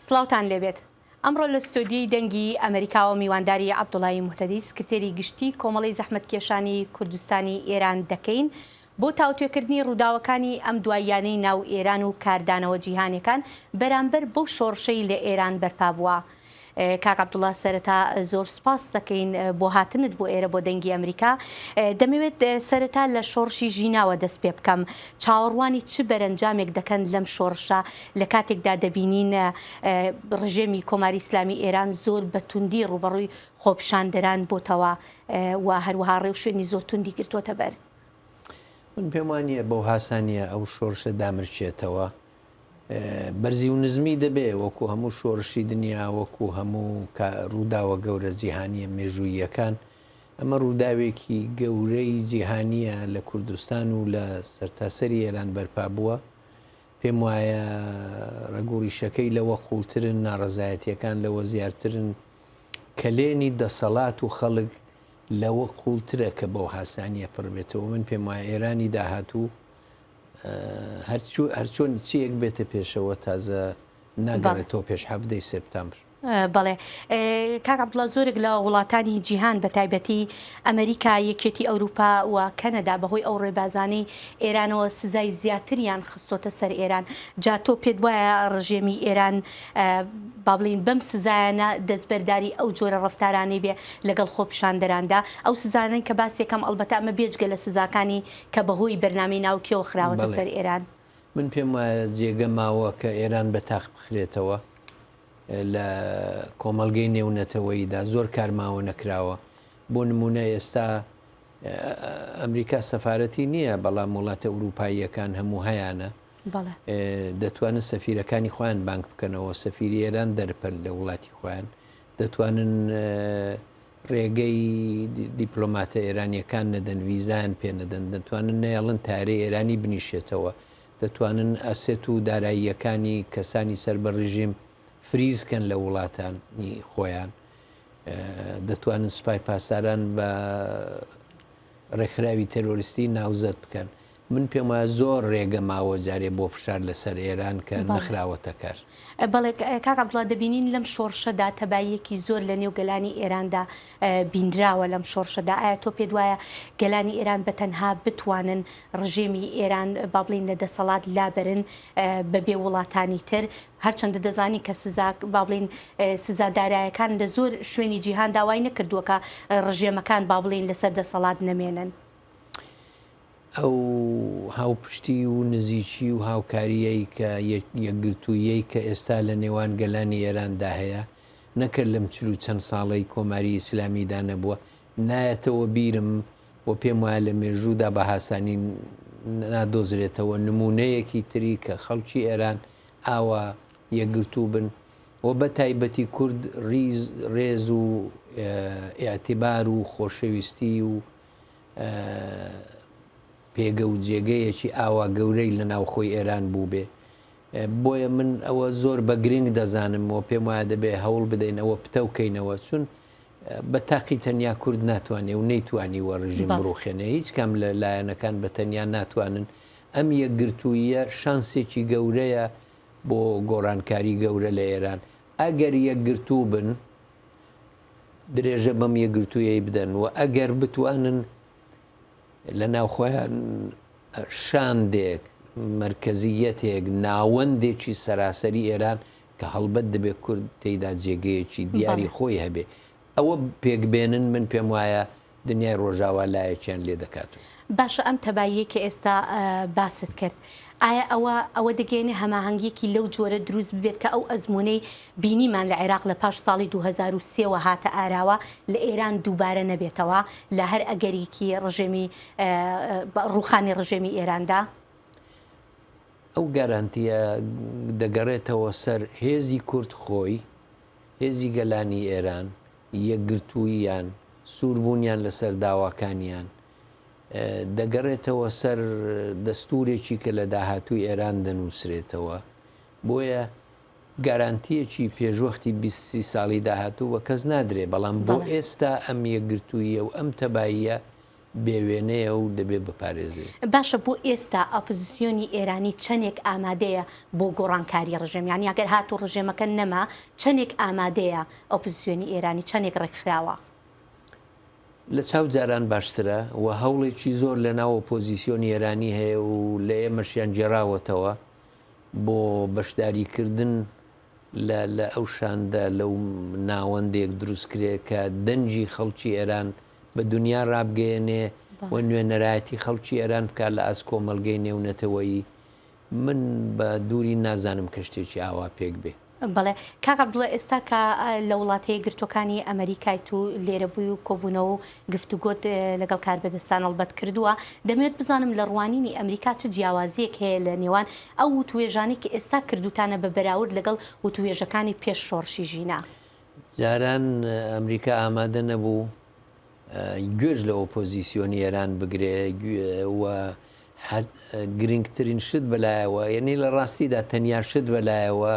سڵاوتان لێبێت. ئەمڕۆ لە ستۆدیۆی دەنگی ئەمریکاوە میوانداری عەبدوڵای موحتەدی سکرتێری گشتی کۆمەڵی زەحمەتکێشانی کوردستانی ئێران دەکەین بۆ تاوتوێکردنی ڕووداوەکانی ئەم دواییانەی ناو ئێران و کاردانەوە جیهانیەکان بەرامبەر بەو شۆڕشەی لە ئێران بەرپا بووە. کاک عەبدوڵا سەرەتا زۆر سپاس دەکەین بۆ هاتنت بۆ ئێرە بۆ دەنگی ئەمریکا. دەمەوێت سەرەتا لە شۆڕشی ژیناوە دەست پێ بکەم. چاوەڕوانی چ بەرەنجامێک دەکەن لەم شۆڕشە لە کاتێکدا دەبینین ڕژێمی کۆماری ئیسلامی ئێران زۆر بە توندی ڕوبەڕووی خۆپیشاندەران بۆتەوە و هەروەها ڕێو شوێنی زۆر توندی گرتوۆتە بەر. من پێم وانییە بەو هاسانیە ئەو شۆڕشە دامرچێتەوە. بەرزی و نزمی دەبێ وەکو هەموو شۆڕشی دنیا وەکو هەموو ڕووداوە گەورە جیهانیە مێژوویەکان. ئەمە ڕووداوێکی گەورەی جیهانیە لە کوردستان و لە سەرتاسەری ئێران بەرپا بووە. پێم وایە ڕێگوڕیشەکەی لەوە قوڵترن، ناڕەزایەتیەکان لەوە زیاترن، کەلێنی دەسەڵات و خەڵک لەوە قوڵترە کە بەو هاسانیە پڕ بێتەوە. من پێم وایە ئێرانی داهاتوو هەرچۆن چیەک بێتە پێشەوە تازە ناگەڕێتەوە پێش 7 سپتامبر. بەڵێ کاک عەبدوڵا زۆرێک لە وڵاتانی جیهان بە تایبەتی ئەمریکا، یەکێتی ئەوروپا و کەنەدا بەهۆی ئەو ڕێبازانەی ئێرانەوە سزای زیاتریان خستۆتە سەر ئێران. جا تۆ پێت وایە ڕژێمی ئێران با بڵین بەم سزایانە دەستبەرداری ئەو جۆرە ڕەفتارانەی بێ لەگەڵ خۆپیشاندەراندا، ئەو سزانەی کە باسێکم ئەڵبەتە ئەمە بێجگە لە سزاکانی کە بەهۆی بەرنامەی ناوکیەوە خراوەتە سەر ئێران. من پێم وایە جێگە ماوە کە ئێران بە تاق بخرێتەوە. لە کۆمەڵگەی نێونەتەوەییدا زۆر کارماوە نەکراوە. بۆ نمونە ئێستا ئەمریکا سەفارەتی نییە، بەڵام وڵاتە ئەوروپاییەکان هەموو هەیانە، دەتوانن سەفیرەکانی خۆیان بانک بکەنەوە. سەفیری ئێران دەرپەل لە وڵاتی خۆیان، دەتوانن ڕێگەی دیپلۆماتە ئێرانیەکان نەدەن، ویزایان پێ نەدەن، دەتوانن نەیەڵن تارەی ئێرانی بنیشێتەوە، دەتوانن ئەسێت و داراییەکانی کەسانی سەر بە ڕژیم فریزکەن لە وڵاتانی خۆیان، دەتوانن سوپای پاسداران بە ڕێکخراوی تەرۆریستی ناوزەت بکەن. من پێم وایە زۆر ڕێگە ماوە جارێ بۆ فشار لەسەر ئێران کە نەخراوەتە کار. بەڵێ کاک عەبدوڵا دەبینین لەم شۆڕشەدا تەباییەکی زۆر لە نێو گەلانی ئێراندا بینراوە. لەم شۆڕشەدا ئایا تۆ پێت وایە گەلانی ئێران بەتەنها بتوانن ڕژێمی ئێران با بڵین لە دەسەڵات لابەرن بەبێ وڵاتانی تر، هەرچەندە دەزانی کە با بڵین سزادارایەکان لە زۆر شوێنی جیهان داوای نەکردووە کە ڕژێمەکان با بڵین لەسەر دەسەڵات نەمێنن. ئەو هاوپشتی و نزیکی و هاوکاریەی کە یەکگرتوویەی کە ئێستا لە نێوان گەلانی ئێراندا هەیە نەکرد لەم 40 ساڵەی کۆماری ئیسلامیدا نەبووە. نایەتەوە بیرم و پێم وایە لە مێژوودا بە هاسانی نادۆزرێتەوە نمونەیەکی تری کە خەڵکی ئێران ئاوا یەکگرتوو بن و بە تایبەتی کورد ڕێز و ئیعتیبار و خۆشەویستی و پێگە و جێگەیەکی ئاوا گەورەی لە ناوخۆی ئێران بوو بێ. بۆیە من ئەوە زۆر بە گرنگ دەزانم و پێم وایە دەبێ هەوڵ بدەین ئەوە پتەوکەینەوە، چون بە تاقی تەنیا کورد ناتوانێ و نەیتوانی وە ڕژیم بڕوخێنێ. هیچ کام لە لایەنەکان بە تەنیا ناتوانن. ئەم یەکگرتوویە شانسێکی گەورەیە بۆ گۆڕانکاری گەورە لە ئێران. ئەگەر یەکگرتوو بن درێژە بەم یەکگرتوویەی بدەن و ئەگەر بتوانن لە ناوخۆیان شاندێک مرکزیەتێک ناوەندێکی سەراسەری ئێران کە هەڵبەت دەبێت کورد تێیدا جێگەیەکی دیاری خۆی هەبێ، ئەوە پێکبێنن من پێم وایە دنیای ڕۆژاوا لایەکیان لێ دەکاتەوە. باشە ئەم تەباییە کە ئێستا باست کرد، ئایا ئەوە دەگەێنێ هەماهەنگێکی لەو جۆرە دروست ببێت کە ئەو ئەزمونەی بینیمان لە عێراق لە پاش ساڵی 2023 هاتە ئاراوە لە ئێران دووبارە نەبێتەوە لە هەر ئەگەریکی ڕژێمی ڕوخانی ڕژێمی ئێراندا؟ ئەو گارانتیە دەگەڕێتەوە سەر هێزی کورد خۆی، هێزی گەلانی ئێران، یەکگرتووییان، سووربوونیان لەسەر داواکانیان، دەگەڕێتەوە سەر دەستورێکی کە لە داهاتووی ئێران دەنووسرێتەوە. بۆیە گارانتیەکی پێشوەختی 20 ساڵی داهاتوو بە کەس نادرێ، بەڵام بۆ ئێستا ئەم یەکگرتوویە و ئەم تەباییە بێوێنەیە و دەبێت بپارێزێت. باشە بۆ ئێستا ئۆپۆزیسیۆنی ئێرانی چەندێک ئامادەیە بۆ گۆڕانکاری ڕژێم، یانی ئەگەر هاتوو ڕژێمەکە نەما چەندێک ئامادەیە ئۆپۆزیسیۆنی ئێرانی چەندێک ڕێکخراوە؟ لە چاو جاران باشترە و هەوڵێکی زۆر لە ناو ئۆپۆزیسیۆنی ئێرانی هەیە و لە ئێمەشیان جێراوەتەوە بۆ بەشداریکردن لە ئەو شاندا لەو ناوەندێک دروستکرێت کە دەنجی خەڵکی ئێران بە دنیا ڕابگەیەنێ و نوێنەرایەتی خەڵکی ئێران بکات لە ئاس کۆمەلگەی نێونەتەوەیی. من بە دووری نازانم کە شتێکی ئاوا پێک بێ. بەڵێ کاک عەبدوڵڵا، ئێستا کە لە وڵاتەیە گرتوەکانی ئەمریکای تو لێرە بووی و کۆبوونەوە و گفتوگۆت لەگەڵ کاربەدەستان هەڵبەت کردووە، دەمەوێت بزانم لە ڕوانینی ئەمریکا چ جیاوازیەک هەیە لە نێوان ئەو وتوێژانی کە ئێستا کردوتانە بە بەراورد لەگەڵ وتوێژەکانی پێش شۆڕشی ژینە؟ جاران ئەمریکا ئامادە نەبوو گوێژ لە ئۆپۆزیسیۆنی ئێران بگرێ و گرنگترین شت بەلایەوە، یعنی لە ڕاستیدا تەنیا شت بەلایەوە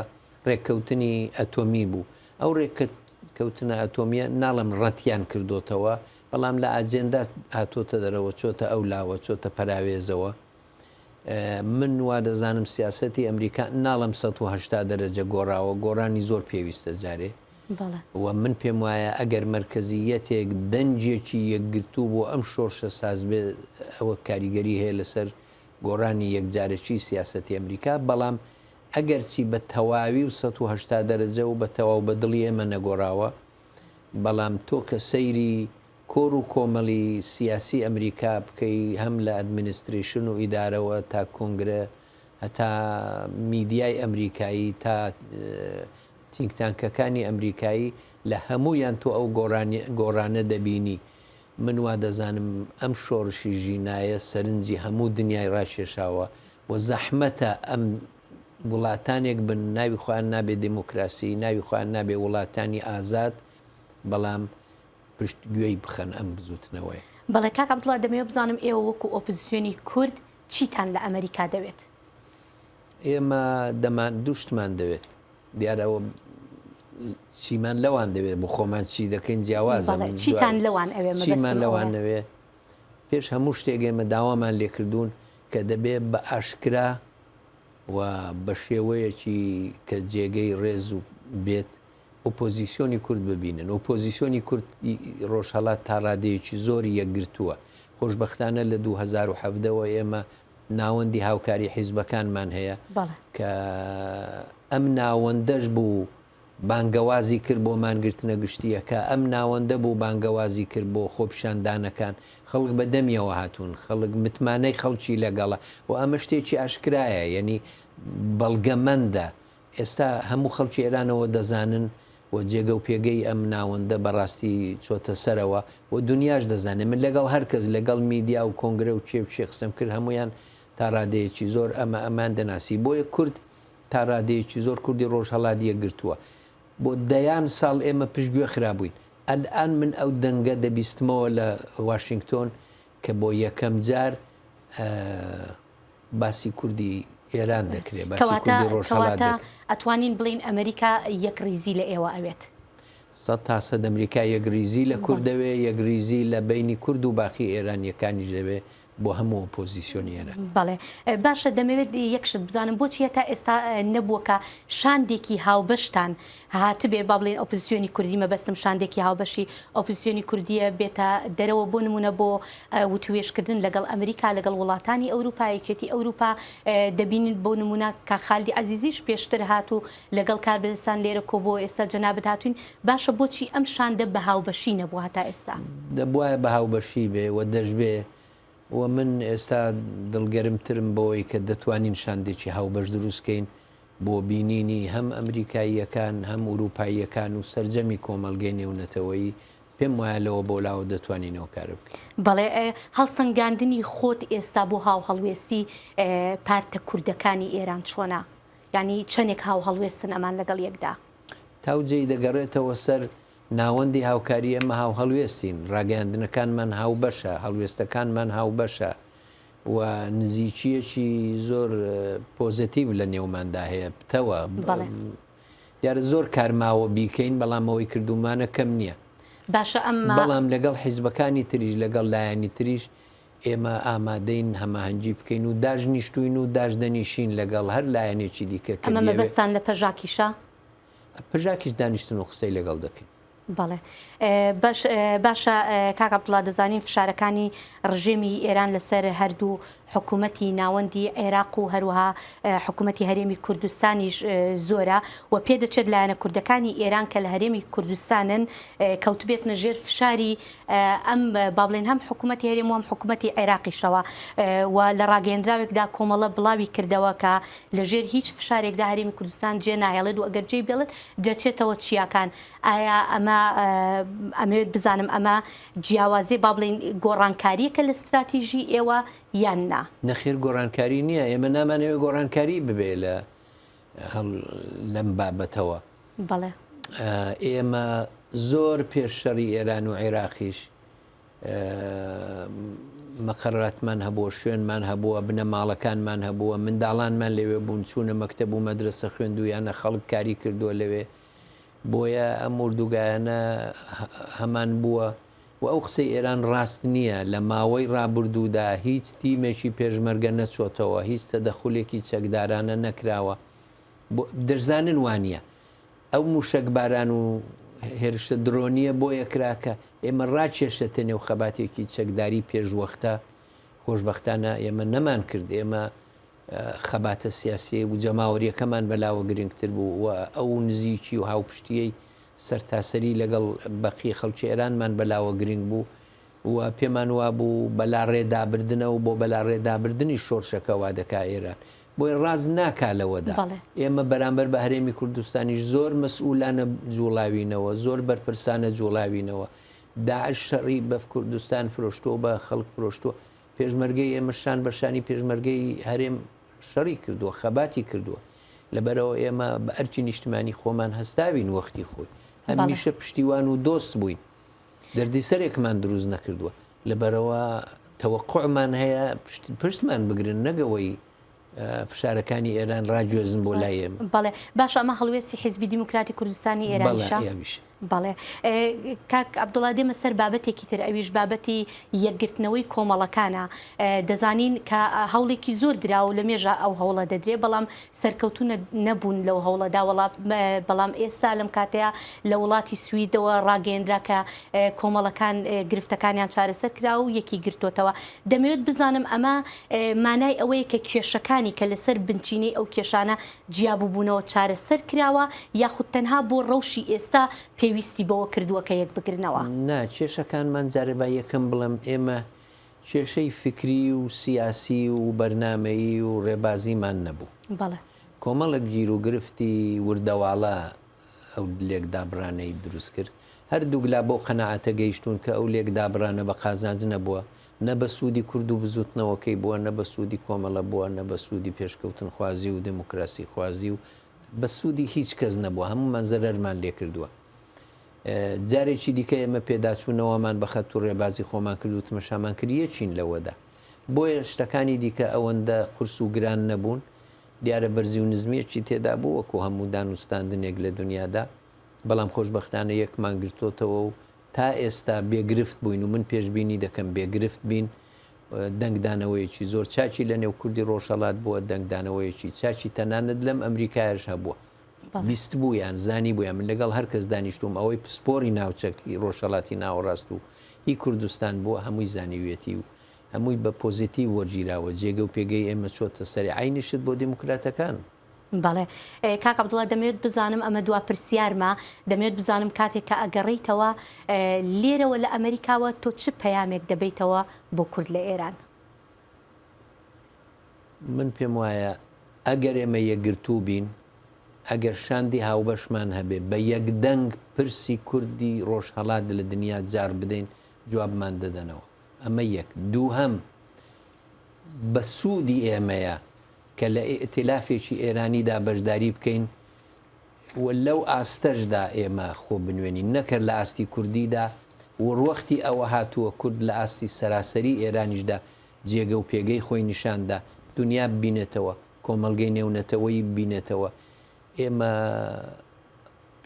ڕێککەوتنی ئەتۆمی بوو. ئەو ڕێککەوتنە ئەتۆمیە ناڵم ڕەتیان کردوتەوە، بەڵام لە ئاجێندا هاتۆتە دەرەوە، چۆتە ئەو لاوە، چۆتە پەراوێزەوە. من وا دەزانم سیاسەتی ئەمریکا ناڵم 180 دەرەجە گۆڕاوە، گۆڕانی زۆر پێویستە جارێ. و من پێم وایە ئەگەر مەرکەزیەتێک دەنجێکی یەکگرتوو بۆ ئەم شۆڕشە ساز بێ، ئەوە کاریگەری هەیە لەسەر گۆڕانی یەکجارەکی سیاسەتی ئەمریکا. بەڵام ئەگەر چی بە تەواوی و 180 دەرەجە و بە تەواو بەدڵی ئێمە نەگۆڕاوە، بەڵام تۆ کە سەیری کۆڕ و کۆمەڵی سیاسی ئەمریکا بکەی، هەم لە ئەدمینستریشن و ئیدارەوە تا کۆنگرە هەتا میدیای ئەمریکایی تا تینکتانکەکانی ئەمریکایی، لە هەموویان تۆ ئەو گۆڕانە دەبینی. من وا دەزانم ئەم شۆڕشی ژینایە سەرنجی هەموو دنیای ڕاشێشاوە و زەحمەتە ئەم وڵاتانێک بن ناوی خۆیان نابێ دموکراسی، ناوی خۆیان نابێ وڵاتانی ئازاد، بەڵام پشت گوێی بخەن ئەم بزوتنەوەی. بەڵێ کاک عەبدوڵڵا، دەمەوێت بزانم ئێوە وەکو ئۆپۆزیسیۆنی کورد چیتان لە ئەمریکا دەوێت؟ ئێمە دەمان دووشتمان دەوێت، دیارەوە چیمان لەوان دەوێت بۆ خۆمان چی دەکەین جیاوازە. چیتان لەوان ئەوێ چیمان لەوان نەوێ پێش هەموو شتێک ئێمە داوامان لێکردوون کە دەبێت بە ئاشکرا و بە شێوەیەکی کە جێگەی ڕێز و بێت ئۆپۆزیسیۆنی کورد ببینن. ئۆپۆزیسیۆنی کورد ڕۆژهەڵات تا ڕادەیەکی زۆری یەکگرتووە. خۆشبەختانە لە 2017ەوە ئێمە ناوەندی هاوکاری حیزبەکانمان هەیە کە ئەم ناوەندەش بوو بانگەوازی کرد بۆ مانگرتنە گشتیەکە، ئەم ناوەندە بوو بانگەوازی کرد بۆ خۆپیشاندانەکان. خەڵک بەدەمیەوە هاتوون، خەڵک متمانەی خەڵکی لەگەڵە و ئەمە شتێکی ئاشکرایە، یعنی بەڵگەمەندە. ئێستا هەموو خەڵکی ئێرانەوە دەزانن و جێگە و پێگەی ئەم ناوەندە بەڕاستی چۆتە سەرەوە و دنیاش دەزانێت. من لەگەڵ هەرکەس لەگەڵ میدیا و کۆنگرە و چێ قسەم کرد، هەمویان تا ڕادەیەکی زۆر ئەمان دەناسی. بۆیە کورد تا ڕادەیەکی زۆر کوردی ڕۆژهەڵات یەکگرتووە. بۆ دەیان ساڵ ئێمە پشتگوێ خرابووین. ئەلئان من ئەو دەنگە دەبیستمەوە لە واشنگتۆن کە بۆ یەکەم جار باسی کوردی ئێران دەکرێت، باسی کوردی ڕۆژهەڵات دەکرێت. ئەتوانین بڵین ئەمریکا یەک ریزی لە ئێوە ئەوێت؟ 100% ئەمریکا یەکریزی لە کوردەوێ، یەکریزی لە بینی کورد و باقی ئێرانیەکانیش دەوێت بۆ هەموو ئۆپۆزیسیۆنی ئێران. بەڵێ باشە، دەمەوێت یەکشت بزانم بۆچی هەتا ئێستا نەبووە کە شاندێکی هاوبەشتان هاتبێ، با بڵێن ئۆپۆزیسیۆنی کوردی مەبەستم شاندێکی هاوبەشی ئۆپۆزیسیۆنی کوردیە بێتە دەرەوە بۆ نمونە بۆ وتوێشکردن لەگەڵ ئەمریکا، لەگەڵ وڵاتانی ئەوروپا، یەکێتی ئەوروپا. دەبینن بۆ نمونە کە خالدی عەزیزیش پێشتر هاتوو لەگەڵ کاربەدەستان لێرە کۆ بۆ ئێستا جەنابەت هاتوین. باشە بۆچی ئەم شاندە بە هاوبەشی نەبوو هەتا ئێستا؟ دەبوایە بە هاوبەشی بێ و دەشبێ و من ئێستا دڵگەرمترم بەوەی کە دەتوانین شاندێکی هاوبەش دروستکەین بۆ بینینی هەم ئەمریکاییەکان هەم ئوروپاییەکان و سەرجەمی کۆمەڵگەی نێونەتەوەیی. پێم وایە لەوە بۆ لاوە دەتوانینەوە کار بکەین. بەڵێ هەڵسەنگاندنی خۆت ئێستا بۆ هاو هەڵوێستی پارتە کوردەکانی ئێران چۆنە؟ ینی چەندێک هاو هەڵوێستن ئەمان لەگەڵ یەکدا؟ تاوجێی دەگەڕێتەوە سەر ناوەندی هاوکاری ئەمە هاو هەڵوێستین، ڕاگەاندنەکانمان هاو بەشە، هەڵوێستەکانمان هاو بەشە و نزیکیەکی زۆر پۆزتیڤ لە نێوماندا هەیە. بتەوە دیارە زۆر کارماوە بیکەین، بەڵام ئەوەی کردومانە کەم نییە. باشە ئەمە بەڵام لەگەڵ حیزبەکانی تریش لەگەڵ لایەنی تریش ئێمە ئامادەین هەماهەنگی بکەین و داژنیشتوین و داژدەنیشین لەگەڵ هەر لایەنێکی دیکە ئەمە مەبەستان لە پەژاکیشە پژاکیش دانیشتن و قسەی لەگەڵ دەکەین. بەڵێ باشە کاک عەبدوڵڵا دەزانین فشارەکانی ڕژێمی ئێران لەسەر هەردوو حکوومەتی ناوەندی عێراق و هەروەها حکوومەتی هەرێمی کوردستانیش زۆرە و پێدەچێت لایەنە کوردەکانی ئێران کە لە هەرێمی کوردستانن کەوتبێت نەژێر فشاری ئەم با بڵێن هەم حکوومەتی هەرێم و هەم حکوومەتی عێراقیشەوە و لە ڕاگەیەندراوێکدا کۆمەڵە بڵاوی کردەوە کە لەژێر هیچ فشارێکدا هەرێمی کوردستان جێ نایەڵێت و ئەگەر جێی بێڵێت دەچێتەوە چیاکان ئایا ئەمەوێت بزانم ئەمە جیاوازێ با بڵێن گۆڕانکاریەکە لە استراتیژی ئێوە یان نا نەخێر گۆڕانکاری نییە ئێمە نامانەوێت گۆڕانکاری ببێ لەم بابەتەوە بەڵێ ئێمە زۆر پێششەڕی ئێران و عێراقیش مەقەراتمان هەبووە شوێنمان هەبووە بنە ماڵەکانمان هەبووە منداڵانمان لەوێ بوون چوونە مەکتەب و مەدرسە خوێندویانە خەڵک کاری کردووە لەوێ بۆیە ئەم وردوگایانە هەمان بووە و ئەو قسەی ئێران ڕاست نییە لە ماوەی ڕابردوودا هیچ تیمێکی پێشمەرگە نەچۆتەوە هیچ تەدەخولێکی چەکدارانە نەکراوە دەرزانن وانە ئەو موشەکباران و هێرشە درۆنیە بۆ یەکراکە ئێمە ڕاکێشێتە نێو خەباتێکی چەکداری پێشوەختە خۆشببختانە ئێمە نەمان کرد ئێمە خەباتە سیاسی و جەماوەریەکەمان بەلاوە گرنگتر بوو و ئەو نزیکی و هاوپشتیەی سەرتاسەری لەگەڵ بەقی خەڵکی ئێرانمان بەلاوە گرنگ بوو و پێمان وا بوو بەلا ڕێدابردنەوە بۆ بەلا ڕێدابردننی شۆڕشەکەوا دەکا ئێران بۆی ڕاز ناکا لەوەدا ئێمە بەرامبەر بە هەرێمی کوردستانیش زۆر مەسئولانە جوڵاوینەوە زۆر بەرپرسانە جوڵاوینەوە داعش شەڕی بە کوردستان فرۆشتۆ بە خەڵک فرۆشتووە پێشمەرگەی ئێمەشان بەشانی پێشمەرگەی هەرێم شەڕی کردووە خەباتی کردووە لەبەرەوە ئێمە بە ئەرچی نیشتمانی خۆمان هەستاوین وەختی خۆی هەمیشە پشتیوان و دۆست بووین دەردی سەرێکمان دروست نەکردووە لەبەرەوە تەوەقعمان هەیە پشتمان بگرن نەگەوەی فشارەکانی ئێران ڕاگوێزن بۆ لای ئێمە بەڵێ باش ئەمە هەڵوێستی حیزبی دیموکراتی کوردستانی ئێرانیشە بەڵێ کاک عەبدوڵڵا دێمە سەر بابەتێکی تر ئەویش بابەتی یەکگرتنەوەی کۆمەڵەکانە دەزانین کە هەوڵێکی زۆر دراو لە مێژە ئەو هەوڵە دەدرێ بەڵام سەرکەوتو نەبوون لەو هەوڵەدا بەڵام ئێستا لەم کاتەیە لە وڵاتی سویدەوە ڕاگەیەندرا کە کۆمەڵەکان گرفتەکانیان چارەسەر کرا و یەکی گرتوتەوە دەمەوێت بزانم ئەمە مانای ئەوەیە کە کێشەکانی کە لەسەر بنچینەی ئەو کێشانە جیاببوونەوە چارەسەر کراوە یاخود تەنها بۆ ڕەوشی ئێستا پێویستی بەوە کردووە کە یەک بگرنەوە نا کێشەکانمان جارێبا یەکەم بڵم ئێمە کێشەی فکری و سیاسی و بەرنامەیی و ڕێبازیمان نەبوو بەڵێ کۆمەڵک گیر و گرفتی وردەواڵە ئەو لێکدابرانەی دروست کرد هەردووگلا بۆ قەنەعەتە گەیشتون کە ئەو لێکدابرانە بە قازانج نەبووە نە بە سوودی کورد و بزوتنەوەکەی بووە نە بە سوودی کۆمەڵە بووە نە بە سوودی پێشکەوتن خوازی و دموکراسی خوازی و بە سوودی هیچ کەس نەبووە هەمومان زەرەرمان لێ کردووە جارێکی دیکە ئێمە پێداچوونەوەمان بە خەت و ڕێبازی خۆمان کرد و تمەشامان کردیەچین لەوەدا بۆیە شتەکانی دیکە ئەوەندە قورس و گران نەبوون دیارە بەرزی و نزمیەکی تێدا بوو وەکو هەموو دانوستاندنێک لە دنیادا بەڵام خۆشببختانە یەکمان گرتوتەوە و تا ئێستا بێگرفت بووین و من پێشببینی دەکەم بێگرفت بین دەنگدانەوەیەکی زۆر چاچی لە نێو کوردی ڕۆژهەڵات بووە دەنگدانەوەیەکی چاچی تەنانەت لەم ئەمریکایش هەبووە بیست بوویان زانی بوویان من لەگەڵ هەر کەس دانیشتوم ئەوەی پسپۆری ناوچەکی ڕۆژهەڵاتی ناوەڕاست و هی کوردستان بووە هەمووی زانیوێتی و هەمووی بە پۆزیتیڤ وەرگیراوە جێگە و پێگەی ئێمە چۆتە سەری عینیشت بۆ دیموکراتەکان بەڵێ کاک عەبدوڵڵا دەمەوێت بزانم ئەمە دوا پرسیارمە دەمەوێت بزانم کاتێک کە ئەگەڕیتەوە لێرەوە لە ئەمریکاوە تۆ چ پەیامێک دەبیتەوە بۆ کورد لە ئێران من پێم وایە ئەگەر ئێمە یەکگرتوو بین ئەگەر شاندی هاوبەشمان هەبێ بە یەکدەنگ پرسی کوردی ڕۆژهەڵات لە دنیا جار بدەین جوابمان دەدەنەوە ئەمە یەک دووهەم بە سوودی ئێمەیە کە لە ئێتلافێکی ئێرانیدا بەشداری بکەین و لەو ئاستەشدا ئێمە خۆ بنوێنین نەکرد لە ئاستی کوردیدا وەڕوەختی ئەوە هاتووە کورد لە ئاستی سەراسەری ئێرانیشدا جێگە و پێگەی خۆی نیشاندا دنیا ببینێتەوە کۆمەڵگەی نێونەتەوەی ببینێتەوە ئێمە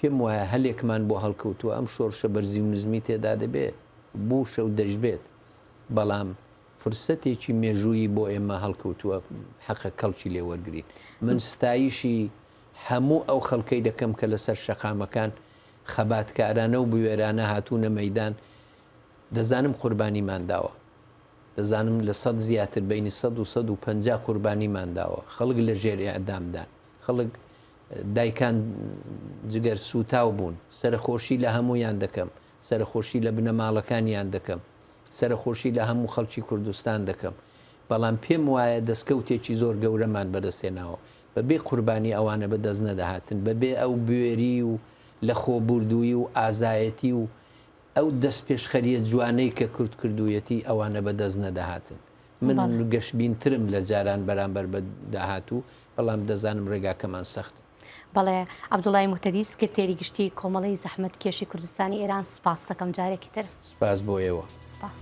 پێم وایە هەلێکمان بۆ هەڵکەوتووە ئەم شۆڕشە بەرزی و نزمی تێدا دەبێت بوو شەو دەژبێت بەڵام فرسەتێکی مێژووی بۆ ئێمە هەڵکەوتووە حەقە کەڵکی لێوەرگین من ستایشی هەموو ئەو خەڵکەی دەکەم کە لەسەر شەقامەکان خەباتکارانە و بوێرانە هاتوونە مەدان دەزانم قوربانیمان داوە دەزانم لە 100 زیاتر بینی 100 و 150 قوربانیمان داوە خەڵک لە ژێر ئەعدامدان خەڵک دایکان جگەر سوتاو بوون سەرخۆشی لە هەمویان دەکەم سەرخۆشی لە بنەماڵەکانیان دەکەم سەرخۆشی لە هەموو خەڵکی کوردستان دەکەم بەڵام پێم وایە دەستکەوتێکی زۆر گەورەمان بەدەستێناوە بەبێ قوربانی ئەوانە بەدەست نەدەهاتن بەبێ ئەو بوێری و لە خۆبوردووی و ئازایەتی و ئەو دەست پێشخەریە جوانەی کە کورد کردوویەتی ئەوانە بەدەست نەدەهاتن من گەشتبینترم لە جاران بەرامبەر بەداهاتوو بەڵام دەزانم ڕێگاکەمان سەخت بەڵێ عەبدوڵای موحتەدی سکرتێری گشتی کۆمەڵی زەحمەتکێشی کوردستانی ئێران سوپاس دەکەم جارێکی تر سپاس بۆ ئێوە سپاس